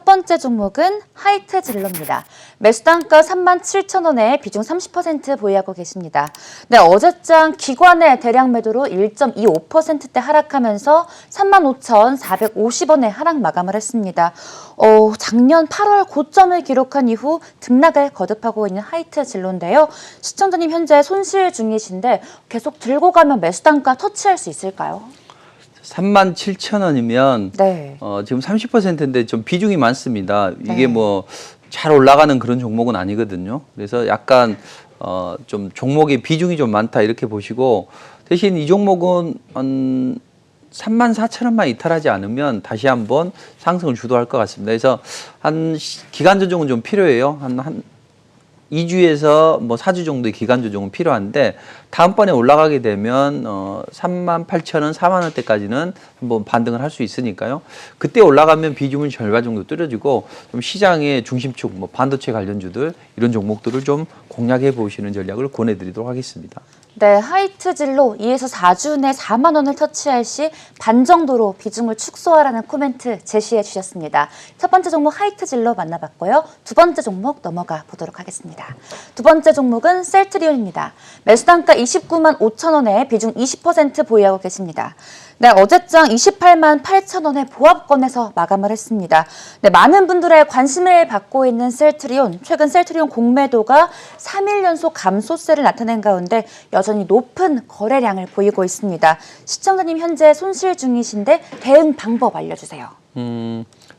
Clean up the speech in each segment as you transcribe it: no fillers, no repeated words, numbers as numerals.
첫 번째 종목은 하이트 진로입니다. 매수단가 37,000원에 비중 30% 보유하고 계십니다. 네, 어제장 기관의 대량 매도로 1.25%대 하락하면서 35,450원에 하락 마감을 했습니다. 작년 8월 고점을 기록한 이후 등락을 거듭하고 있는 하이트 진로인데요. 시청자님 현재 손실 중이신데 계속 들고 가면 매수단가 터치할 수 있을까요? 37,000원이면 네. 지금 30%인데 좀 비중이 많습니다. 이게 네. 뭐 잘 올라가는 그런 종목은 아니거든요. 그래서 약간 좀 종목의 비중이 좀 많다 이렇게 보시고, 대신 이 종목은 한 34,000원만 이탈하지 않으면 다시 한번 상승을 주도할 것 같습니다. 그래서 한 기간 조정은 좀 필요해요. 한 2주에서 뭐 4주 정도의 기간 조정은 필요한데, 다음번에 올라가게 되면 38,000원, 4만 원대까지는 한번 반등을 할 수 있으니까요. 그때 올라가면 비중은 절반 정도 떨어지고 좀 시장의 중심축, 뭐 반도체 관련주들 이런 종목들을 좀 공략해 보시는 전략을 권해드리도록 하겠습니다. 네, 하이트 진로 2에서 4주 내 4만 원을 터치할 시 반 정도로 비중을 축소하라는 코멘트 제시해 주셨습니다. 첫 번째 종목 하이트 진로 만나봤고요. 두 번째 종목 넘어가 보도록 하겠습니다. 두 번째 종목은 셀트리온입니다. 매수단가 29만 5천 원에 비중 20% 보유하고 계십니다. 네, 어제장 28만 8천 원의 보합권에서 마감을 했습니다. 네, 많은 분들의 관심을 받고 있는 셀트리온, 최근 셀트리온 공매도가 3일 연속 감소세를 나타낸 가운데 여전히 높은 거래량을 보이고 있습니다. 시청자님 현재 손실 중이신데 대응 방법 알려주세요.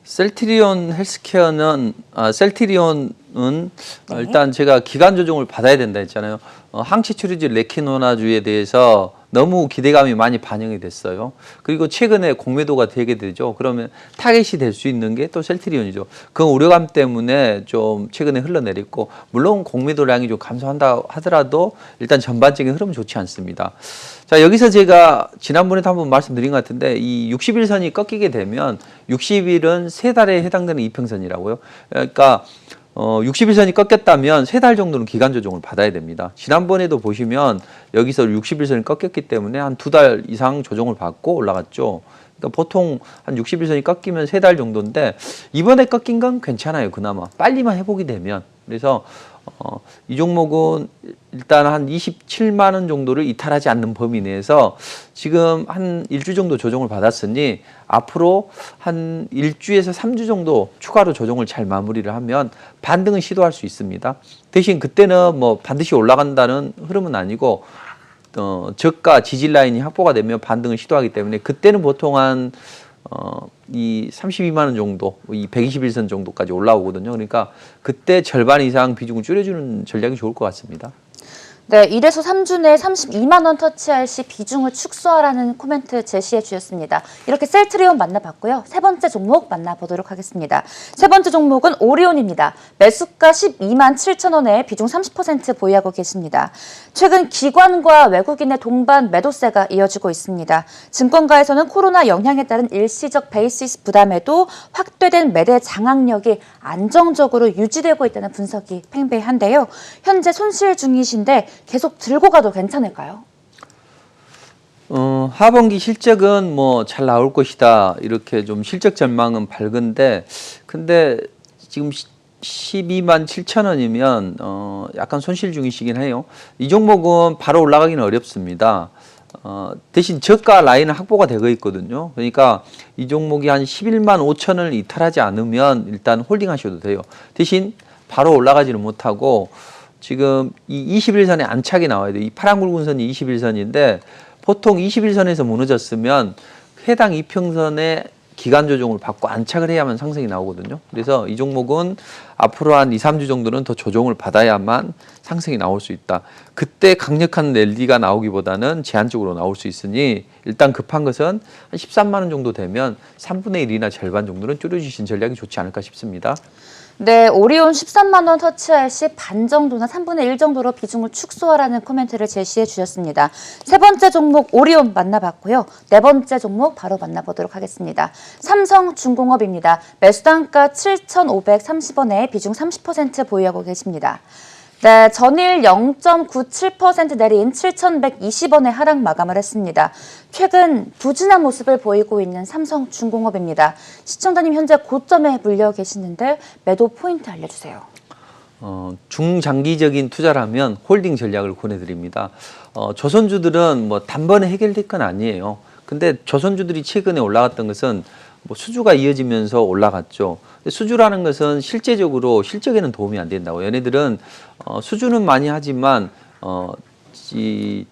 셀트리온 헬스케어는 셀트리온은 네. 일단 제가 기간 조정을 받아야 된다 했잖아요. 항체추리질 레키노나주에 대해서 너무 기대감이 많이 반영이 됐어요. 그리고 최근에 공매도가 되게 되죠. 그러면 타겟이 될 수 있는 게 또 셀트리온이죠. 그 우려감 때문에 좀 최근에 흘러내렸고, 물론 공매도량이 좀 감소한다 하더라도 일단 전반적인 흐름은 좋지 않습니다. 자, 여기서 제가 지난번에도 한번 말씀드린 것 같은데, 이 60일선이 꺾이게 되면 60일은 3달에 해당되는 이평선이라고요. 그러니까 60일선이 꺾였다면 3달 정도는 기간 조정을 받아야 됩니다. 지난번에도 보시면 여기서 60일선이 꺾였기 때문에 한 2달 이상 조정을 받고 올라갔죠. 그러니까 보통 한 60일선이 꺾이면 3달 정도인데, 이번에 꺾인 건 괜찮아요. 그나마 빨리만 회복이 되면. 그래서 이 종목은 일단 한 27만 원 정도를 이탈하지 않는 범위 내에서 지금 한 1주 정도 조정을 받았으니 앞으로 한 1주에서 3주 정도 추가로 조정을 잘 마무리를 하면 반등은 시도할 수 있습니다. 대신 그때는 뭐 반드시 올라간다는 흐름은 아니고 저가 지지 라인이 확보가 되면 반등을 시도하기 때문에, 그때는 보통 한 이 32만 원 정도, 이 121선 정도까지 올라오거든요. 그러니까 그때 절반 이상 비중을 줄여주는 전략이 좋을 것 같습니다. 네, 1에서 3주 내에 32만 원 터치할 시 비중을 축소하라는 코멘트 제시해 주셨습니다. 이렇게 셀트리온 만나봤고요. 세 번째 종목 만나보도록 하겠습니다. 세 번째 종목은 오리온입니다. 매수가 12만 7천 원에 비중 30% 보유하고 계십니다. 최근 기관과 외국인의 동반 매도세가 이어지고 있습니다. 증권가에서는 코로나 영향에 따른 일시적 베이시스 부담에도 확대된 매대 장악력이 안정적으로 유지되고 있다는 분석이 팽배한데요. 현재 손실 중이신데 계속 들고 가도 괜찮을까요? 하반기 실적은 뭐 잘 나올 것이다, 이렇게 좀 실적 전망은 밝은데, 근데 지금 12만 7천 원이면 약간 손실 중이시긴 해요. 이 종목은 바로 올라가기는 어렵습니다. 대신 저가 라인은 확보가 되고 있거든요. 그러니까 이 종목이 한 11만 5천 원을 이탈하지 않으면 일단 홀딩 하셔도 돼요. 대신 바로 올라가지는 못하고 지금 이 21선에 안착이 나와야 돼요. 이 파란 굵은 선이 21선인데 보통 21선에서 무너졌으면 해당 이평선에 기간 조정을 받고 안착을 해야만 상승이 나오거든요. 그래서 이 종목은 앞으로 한 2, 3주 정도는 더 조정을 받아야만 상승이 나올 수 있다. 그때 강력한 랠리가 나오기보다는 제한적으로 나올 수 있으니 일단 급한 것은 한 13만 원 정도 되면 3분의 1이나 절반 정도는 줄여주신 전략이 좋지 않을까 싶습니다. 네, 오리온 13만 원 터치할 시 반 정도나 3분의 1 정도로 비중을 축소하라는 코멘트를 제시해 주셨습니다. 세 번째 종목 오리온 만나봤고요. 네 번째 종목 바로 만나보도록 하겠습니다. 삼성중공업입니다. 매수단가 7,530원에 비중 30% 보유하고 계십니다. 네, 전일 0.97% 내린 7,120원의 하락 마감을 했습니다. 최근 부진한 모습을 보이고 있는 삼성중공업입니다. 시청자님 현재 고점에 물려 계시는데 매도 포인트 알려주세요. 중장기적인 투자라면 홀딩 전략을 권해드립니다. 조선주들은 뭐 단번에 해결될 건 아니에요. 근데 조선주들이 최근에 올라갔던 것은 뭐 수주가 이어지면서 올라갔죠. 수주라는 것은 실제적으로 실적에는 도움이 안 된다고. 얘네들은 수주는 많이 하지만 이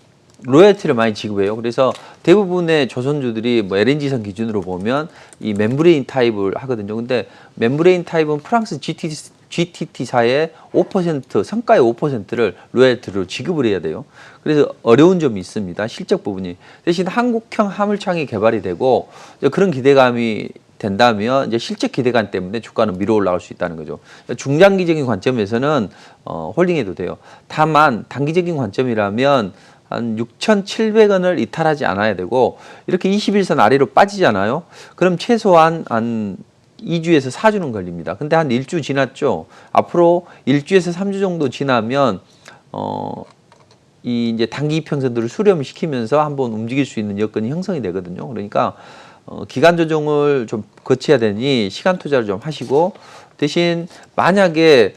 로열티를 많이 지급해요. 그래서 대부분의 조선주들이 뭐 LNG선 기준으로 보면 이 멤브레인 타입을 하거든요. 근데 멤브레인 타입은 프랑스 GTT사의 5% 성과의 5%를 로열티로 지급을 해야 돼요. 그래서 어려운 점이 있습니다. 실적 부분이. 대신 한국형 화물창이 개발이 되고 그런 기대감이 된다면 이제 실적 기대감 때문에 주가는 밀어 올라갈 수 있다는 거죠. 중장기적인 관점에서는 홀딩해도 돼요. 다만 단기적인 관점이라면 한 6,700원을 이탈하지 않아야 되고 이렇게 21선 아래로 빠지잖아요. 그럼 최소한 한 2주에서 4주는 걸립니다. 근데 한 1주 지났죠. 앞으로 1주에서 3주 정도 지나면 이 이제 단기 이평선들을 수렴시키면서 한번 움직일 수 있는 여건이 형성이 되거든요. 그러니까 기간 조정을 좀 거쳐야 되니 시간 투자를 좀 하시고 대신 만약에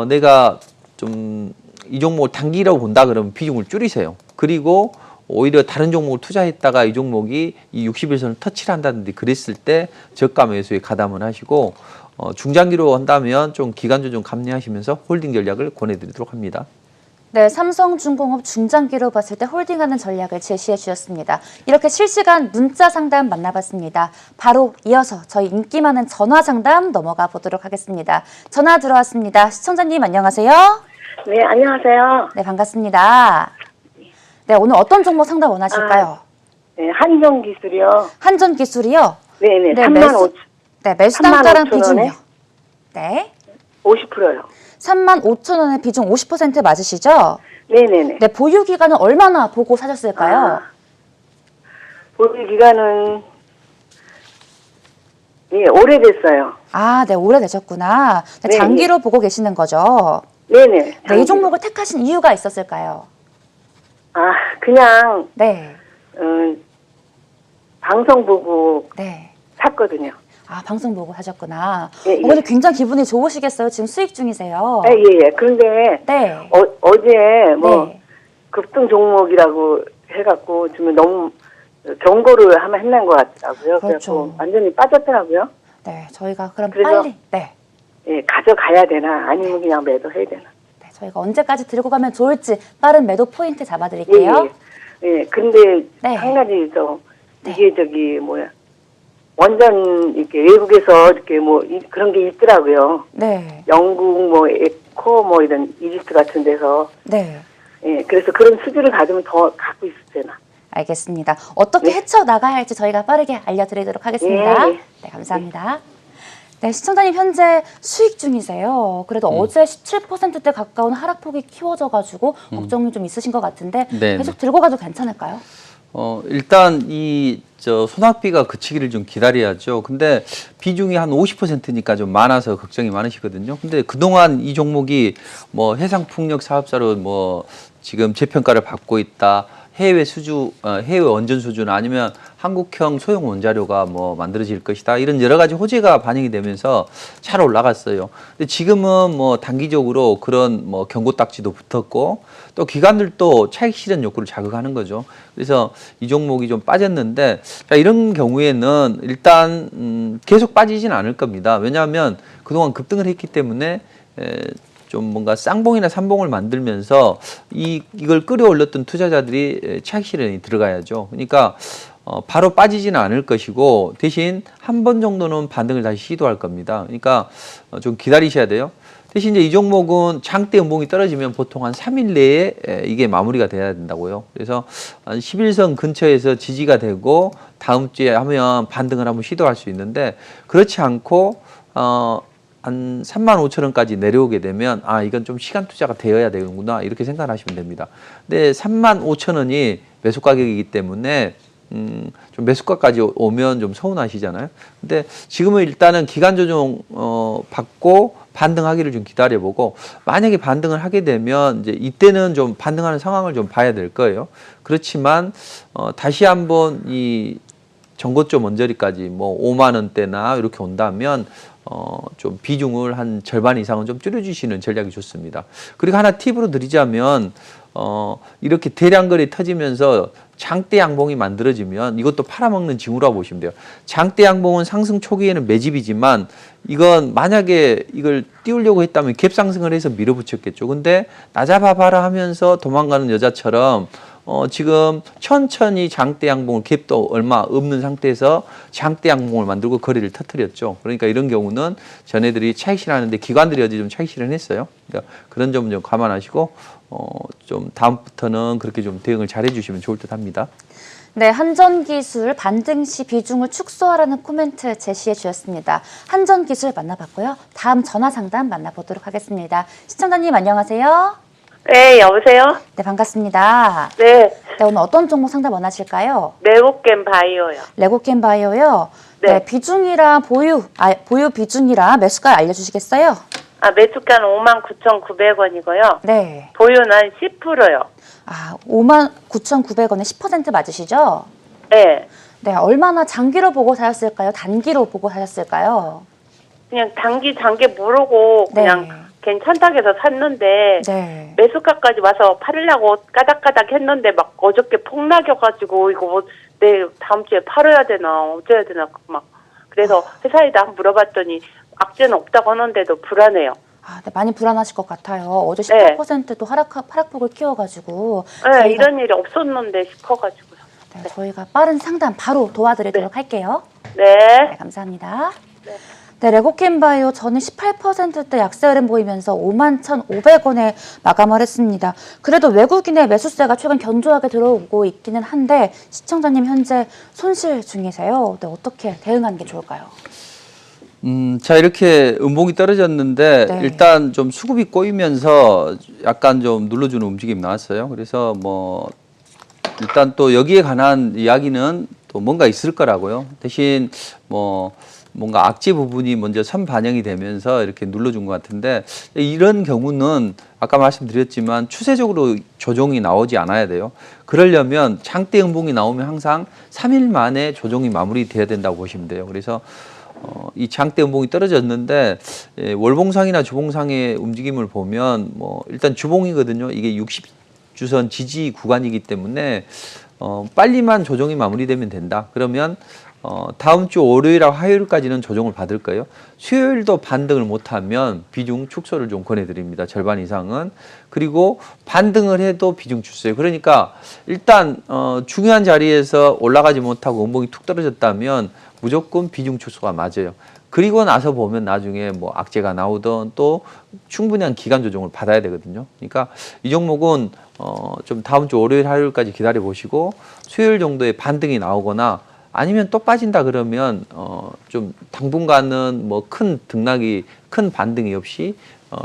내가 좀 이 종목을 단기라고 본다 그러면 비중을 줄이세요. 그리고 오히려 다른 종목을 투자했다가 이 종목이 이 60일선을 터치를 한다든지 그랬을 때 저가 매수에 가담을 하시고 중장기로 한다면 좀 기간 조정 감내하시면서 홀딩 전략을 권해드리도록 합니다. 네, 삼성중공업 중장기로 봤을 때 홀딩하는 전략을 제시해 주셨습니다. 이렇게 실시간 문자 상담 만나봤습니다. 바로 이어서 저희 인기 많은 전화 상담 넘어가 보도록 하겠습니다. 전화 들어왔습니다. 시청자님 안녕하세요. 네, 안녕하세요. 네, 반갑습니다. 네, 오늘 어떤 종목 상담 원하실까요? 네, 한정기술이요. 한전기술이요? 네네, 네, 35,000원. 네, 매수 단가랑 35,000원에? 비중이요. 네. 50%요. 35,000원의 비중 50% 맞으시죠? 네네네. 네, 보유 기간은 얼마나 보고 사셨을까요? 보유 기간은, 예, 오래됐어요. 아, 네, 오래되셨구나. 네, 네, 장기로 보고 계시는 거죠? 네네. 네, 이 종목을 택하신 이유가 있었을까요? 그냥, 네, 방송 보고 네. 샀거든요. 아, 방송 보고 하셨구나. 예, 예. 근데 굉장히 기분이 좋으시겠어요? 지금 수익 중이세요. 예, 예. 그런데, 네. 어제 뭐, 네. 급등 종목이라고 해갖고, 지금 너무 경고를 하면 했는 것 같더라고요. 그렇죠. 그래서 완전히 빠졌더라고요. 네, 저희가 그럼 그래서- 빨리, 네. 예, 가져가야 되나, 아니면 그냥 매도해야 되나. 네, 저희가 언제까지 들고 가면 좋을지 빠른 매도 포인트 예, 잡아드릴게요. 예. 예, 근데 네. 한 가지 네. 이게 완전 이렇게 외국에서 이렇게 그런 게 있더라고요. 네, 영국 에코 이런 이집트 같은 데서. 네. 예, 그래서 그런 수주를 받으면 더 갖고 있을 때나. 알겠습니다. 어떻게 네. 헤쳐나가야 할지 저희가 빠르게 알려드리도록 하겠습니다. 예, 예. 네, 감사합니다. 네, 시청자님 현재 수익 중이세요. 그래도 어제 17%대 가까운 하락폭이 키워져가지고 걱정이 좀 있으신 것 같은데 네, 계속 들고 가도 괜찮을까요? 일단 손학비가 그치기를 좀 기다려야죠. 근데 비중이 한 50%니까 좀 많아서 걱정이 많으시거든요. 근데 그동안 이 종목이 뭐 해상풍력 사업자로 지금 재평가를 받고 있다. 해외 원전 수준 아니면 한국형 소형 원자료가 만들어질 것이다. 이런 여러 가지 호재가 반영이 되면서 잘 올라갔어요. 근데 지금은 단기적으로 그런 경고 딱지도 붙었고 또 기관들도 차익 실현 욕구를 자극하는 거죠. 그래서 이 종목이 좀 빠졌는데 이런 경우에는 일단 계속 빠지진 않을 겁니다. 왜냐하면 그동안 급등을 했기 때문에 좀 뭔가 쌍봉이나 삼봉을 만들면서 이걸 끌어올렸던 투자자들이 차익 실현이 들어가야죠. 그러니까 바로 빠지지는 않을 것이고 대신 한 번 정도는 반등을 다시 시도할 겁니다. 그러니까 좀 기다리셔야 돼요. 대신 이제 이 종목은 장대 연봉이 떨어지면 보통 한 3일 내에 이게 마무리가 돼야 된다고요. 그래서 한 11선 근처에서 지지가 되고 다음 주에 하면 반등을 한번 시도할 수 있는데 그렇지 않고 한 35,000원까지 내려오게 되면 이건 좀 시간 투자가 되어야 되는구나 이렇게 생각하시면 됩니다. 근데 35,000원이 매수 가격이기 때문에 좀 매수가까지 오면 좀 서운하시잖아요. 근데 지금은 일단은 기간 조정 받고 반등하기를 좀 기다려보고, 만약에 반등을 하게 되면 이제 이때는 좀 반등하는 상황을 좀 봐야 될 거예요. 그렇지만 다시 한번 이 전고점 언저리까지 뭐 5만 원대나 이렇게 온다면 좀 비중을 한 절반 이상은 좀 줄여주시는 전략이 좋습니다. 그리고 하나 팁으로 드리자면 이렇게 대량거래 터지면서 장대 양봉이 만들어지면 이것도 팔아먹는 징후라고 보시면 돼요. 장대 양봉은 상승 초기에는 매집이지만 이건 만약에 이걸 띄우려고 했다면 갭 상승을 해서 밀어붙였겠죠. 근데 나 잡아봐라 하면서 도망가는 여자처럼 지금 천천히 장대 양봉을, 갭도 얼마 없는 상태에서 장대 양봉을 만들고 거래를 터뜨렸죠. 그러니까 이런 경우는 전해들이 차익 실현하는데 기관들이 어제 좀 차익 실현을 했어요. 그러니까 그런 점은 좀 감안하시고 좀 다음부터는 그렇게 좀 대응을 잘 해주시면 좋을 듯 합니다. 네, 한전기술 반등 시 비중을 축소하라는 코멘트 제시해 주셨습니다. 한전기술 만나봤고요. 다음 전화 상담 만나보도록 하겠습니다. 시청자님 안녕하세요. 네, 여보세요? 네, 반갑습니다. 네, 네, 오늘 어떤 종목 상담 원하실까요? 레고겜 바이오요. 레고캠 바이오요. 네, 네. 비중이랑 보유 비중이랑 매수가 알려주시겠어요? 매수가는 59,900원이고요. 네. 보유는 10%요. 59,900원에 10% 맞으시죠? 네, 네, 얼마나 장기로 보고 사셨을까요? 단기로 보고 사셨을까요? 그냥 장기 모르고 그냥 네. 괜찮다고 해서 샀는데, 네. 매수가까지 와서 팔으려고 까닥까닥 했는데, 막 어저께 폭락해가지고, 이거 뭐, 다음 주에 팔아야 되나, 어쩌야 되나, 막. 그래서 회사에다 한번 물어봤더니, 악재는 없다고 하는데도 불안해요. 네, 많이 불안하실 것 같아요. 어제 네. 18%또 하락폭을 키워가지고 네, 이런 일이 없었는데 싶어가지고요. 네, 저희가 빠른 상담 바로 도와드리도록 할게요. 네. 네, 감사합니다. 네. 네, 레고캠바이오 전일 18%대 약세 흐름 보이면서 51,500원에 마감을 했습니다. 그래도 외국인의 매수세가 최근 견조하게 들어오고 있기는 한데 시청자님 현재 손실 중이세요. 네, 어떻게 대응하는 게 좋을까요? 자, 이렇게 음봉이 떨어졌는데 네. 일단 좀 수급이 꼬이면서 약간 좀 눌러주는 움직임이 나왔어요. 그래서 뭐 일단 또 여기에 관한 이야기는 또 뭔가 있을 거라고요. 대신 뭐 뭔가 악재 부분이 먼저 선반영이 되면서 이렇게 눌러준 것 같은데, 이런 경우는 아까 말씀드렸지만 추세적으로 조정이 나오지 않아야 돼요. 그러려면 장대 음봉이 나오면 항상 3일 만에 조정이 마무리돼야 된다고 보시면 돼요. 그래서 이 장대 음봉이 떨어졌는데 월봉상이나 주봉상의 움직임을 보면 뭐 일단 주봉이거든요. 이게 60주선 지지 구간이기 때문에 빨리만 조정이 마무리되면 된다. 그러면 다음 주 월요일하고 화요일까지는 조정을 받을 거예요. 수요일도 반등을 못하면 비중 축소를 좀 권해드립니다. 절반 이상은. 그리고 반등을 해도 비중 축소예요. 그러니까 일단 중요한 자리에서 올라가지 못하고 음봉이 툭 떨어졌다면 무조건 비중 축소가 맞아요. 그리고 나서 보면 나중에 뭐 악재가 나오던 또 충분한 기간 조정을 받아야 되거든요. 그러니까 이 종목은 좀 다음 주 월요일 화요일까지 기다려 보시고 수요일 정도에 반등이 나오거나 아니면 또 빠진다 그러면 좀 당분간은 뭐 큰 등락이, 큰 반등이 없이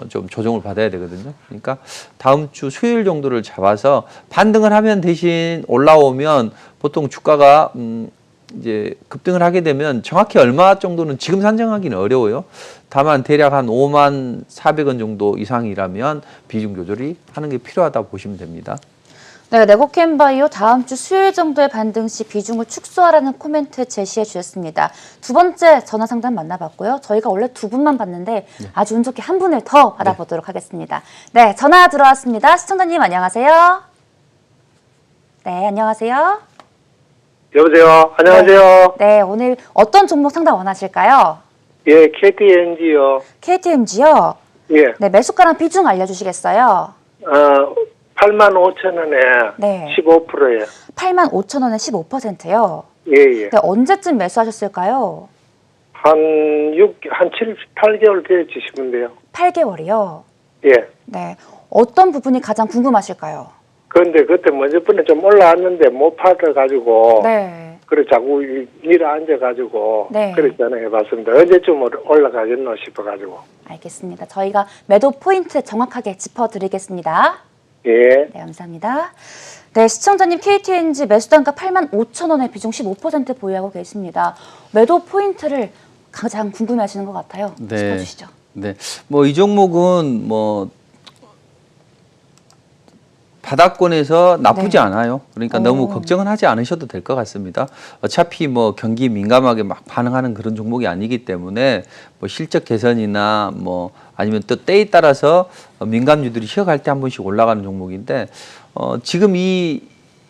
좀 조정을 받아야 되거든요. 그러니까 다음 주 수요일 정도를 잡아서 반등을 하면 대신 올라오면 보통 주가가 이제 급등을 하게 되면 정확히 얼마 정도는 지금 산정하기는 어려워요. 다만 대략 한 54,400원 정도 이상이라면 비중 조절이 하는 게 필요하다고 보시면 됩니다. 네, 레고캠바이오 다음 주 수요일 정도의 반등 시 비중을 축소하라는 코멘트 제시해 주셨습니다. 두 번째 전화 상담 만나봤고요. 저희가 원래 두 분만 봤는데 아주 운 좋게 한 분을 더 받아보도록 하겠습니다. 네, 전화 들어왔습니다. 시청자님 안녕하세요. 네, 안녕하세요. 여보세요. 안녕하세요. 네, 오늘 어떤 종목 상담 원하실까요? 예, KTNG요. KTMG요. 예. 네, 매수가랑 비중 알려주시겠어요? 85,000원에 네. 15%예요. 85,000원에 15%요. 예, 예. 네, 언제쯤 매수하셨을까요? 한 7, 8개월 되어주시면 돼요. 8개월이요. 예. 네, 어떤 부분이 가장 궁금하실까요? 그런데 그때 먼저번에 좀 올라왔는데 못 팔아가지고. 네. 그래, 자꾸 밀어 앉아가지고. 네. 그랬잖아요. 해봤습니다. 언제쯤 올라가겠노 싶어가지고. 알겠습니다. 저희가 매도 포인트 정확하게 짚어드리겠습니다. 예. 네, 감사합니다. 네, 시청자님 KTNG 매수단가 85,000원에 비중 15% 보유하고 계십니다. 매도 포인트를 가장 궁금해하시는 것 같아요. 짚어주시죠. 네, 뭐 이 종목은 뭐 바닥권에서 나쁘지 네. 않아요. 그러니까 너무 걱정은 하지 않으셔도 될 것 같습니다. 어차피 뭐 경기 민감하게 막 반응하는 그런 종목이 아니기 때문에 뭐 실적 개선이나 뭐 아니면 또 때에 따라서 민감주들이 쉬어갈 때 한 번씩 올라가는 종목인데 지금 이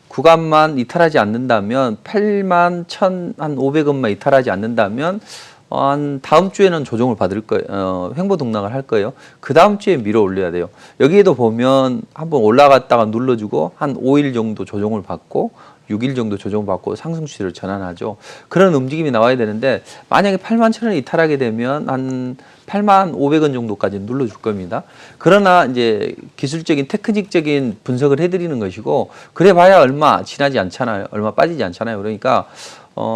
구간만 이탈하지 않는다면 81,500원만 이탈하지 않는다면 한 다음 주에는 조정을 받을 거예요. 횡보 등락을 할 거예요. 그 다음 주에 밀어 올려야 돼요. 여기에도 보면 한번 올라갔다가 눌러주고 한 5일 정도 조정을 받고 6일 정도 조정받고 상승 추세를 전환하죠. 그런 움직임이 나와야 되는데 만약에 81,000원에 이탈하게 되면 한 85,500원 정도까지 눌러줄 겁니다. 그러나 이제 기술적인 테크닉적인 분석을 해드리는 것이고 그래봐야 얼마 지나지 않잖아요. 얼마 빠지지 않잖아요. 그러니까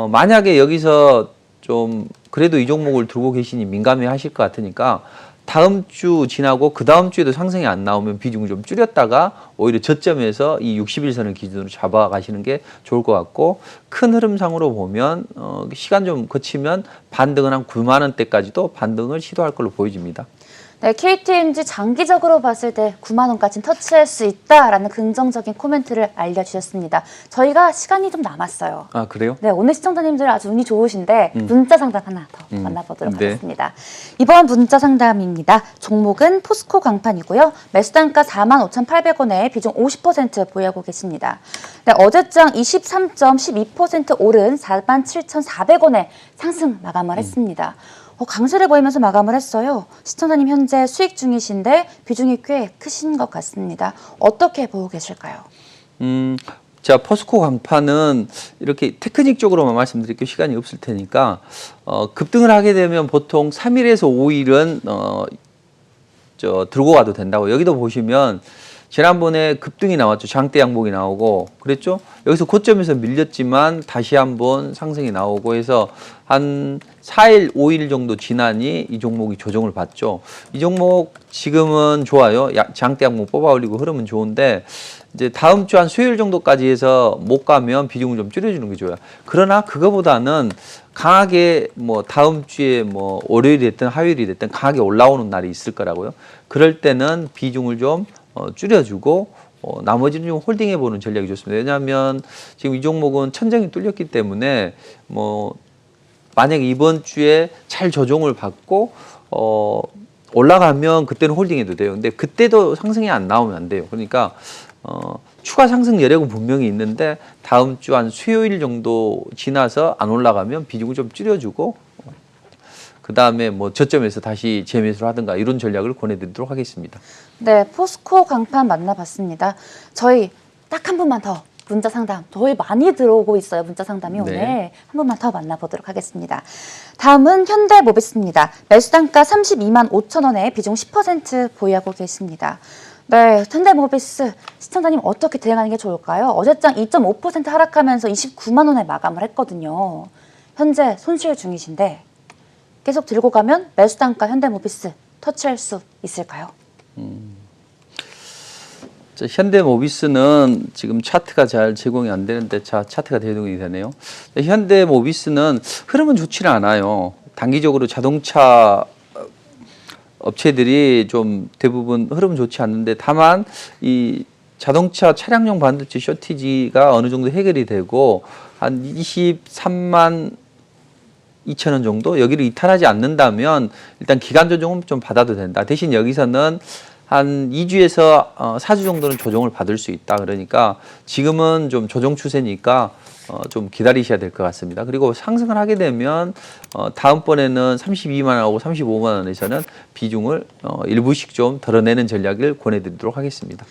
만약에 여기서 좀 그래도 이 종목을 들고 계시니 민감해 하실 것 같으니까 다음 주 지나고 그 다음 주에도 상승이 안 나오면 비중을 좀 줄였다가 오히려 저점에서 이 60일선을 기준으로 잡아가시는 게 좋을 것 같고 큰 흐름상으로 보면 시간 좀 거치면 반등은 한 9만 원대까지도 반등을 시도할 걸로 보여집니다. 네, KTNG 장기적으로 봤을 때 9만 원까지는 터치할 수 있다라는 긍정적인 코멘트를 알려주셨습니다. 저희가 시간이 좀 남았어요. 아, 그래요? 네, 오늘 시청자님들 아주 운이 좋으신데 문자 상담 하나 더 만나보도록 네. 하겠습니다. 이번 문자 상담입니다. 종목은 포스코 강판이고요. 매수단가 45,800원에 비중 50% 보유하고 계십니다. 네, 어제장 23.12% 오른 47,400원에 상승 마감을 했습니다. 강세를 보이면서 마감을 했어요. 시청자님 현재 수익 중이신데 비중이 꽤 크신 것 같습니다. 어떻게 보고 계실까요? 자, 포스코 강판은 이렇게 테크닉적으로만 말씀드릴게요. 시간이 없을 테니까 급등을 하게 되면 보통 3일에서 5일은 들고 가도 된다고. 여기도 보시면 지난번에 급등이 나왔죠. 장대 양봉이 나오고 그랬죠. 여기서 고점에서 밀렸지만 다시 한번 상승이 나오고 해서 한 4일, 5일 정도 지나니 이 종목이 조정을 받죠. 이 종목 지금은 좋아요. 장대 양봉 뽑아 올리고 흐름은 좋은데 이제 다음 주 한 수요일 정도까지 해서 못 가면 비중을 좀 줄여주는 게 좋아요. 그러나 그거보다는 강하게 뭐 다음 주에 뭐 월요일이 됐든 화요일이 됐든 강하게 올라오는 날이 있을 거라고요. 그럴 때는 비중을 좀 줄여주고 나머지는 좀 홀딩해 보는 전략이 좋습니다. 왜냐하면 지금 이 종목은 천정이 뚫렸기 때문에 뭐 만약에 이번 주에 잘 조정을 받고 올라가면 그때는 홀딩해도 돼요. 근데 그때도 상승이 안 나오면 안 돼요. 그러니까 추가 상승 여력은 분명히 있는데 다음 주 한 수요일 정도 지나서 안 올라가면 비중을 좀 줄여주고 그 다음에 뭐 저점에서 다시 재매수를 하든가 이런 전략을 권해드리도록 하겠습니다. 네, 포스코 강판 만나봤습니다. 저희 딱 한 분만 더 문자 상담 저희 많이 들어오고 있어요. 문자 상담이 오늘 한 분만 더 만나보도록 하겠습니다. 다음은 현대모비스입니다. 매수단가 32만 5천 원에 비중 10% 보유하고 계십니다. 네, 현대모비스 시청자님 어떻게 대응하는 게 좋을까요? 어제장 2.5% 하락하면서 29만 원에 마감을 했거든요. 현재 손실 중이신데 계속 들고 가면 매수단가 현대모비스 터치할 수 있을까요? 현대모비스는 지금 차트가 잘 제공이 안 되는데 차트가 제공이 되네요. 현대모비스는 흐름은 좋지는 않아요. 단기적으로 자동차 업체들이 좀 대부분 흐름은 좋지 않는데 다만 이 자동차 차량용 반도체 쇼티지가 어느 정도 해결이 되고 한 23만 2천 원 정도 여기를 이탈하지 않는다면 일단 기간 조정은 좀 받아도 된다. 대신 여기서는 한 2주에서 4주 정도는 조정을 받을 수 있다. 그러니까 지금은 좀 조정 추세니까 좀 기다리셔야 될 것 같습니다. 그리고 상승을 하게 되면 다음번에는 32만 원하고 35만 원에서는 비중을 일부씩 좀 덜어내는 전략을 권해드리도록 하겠습니다.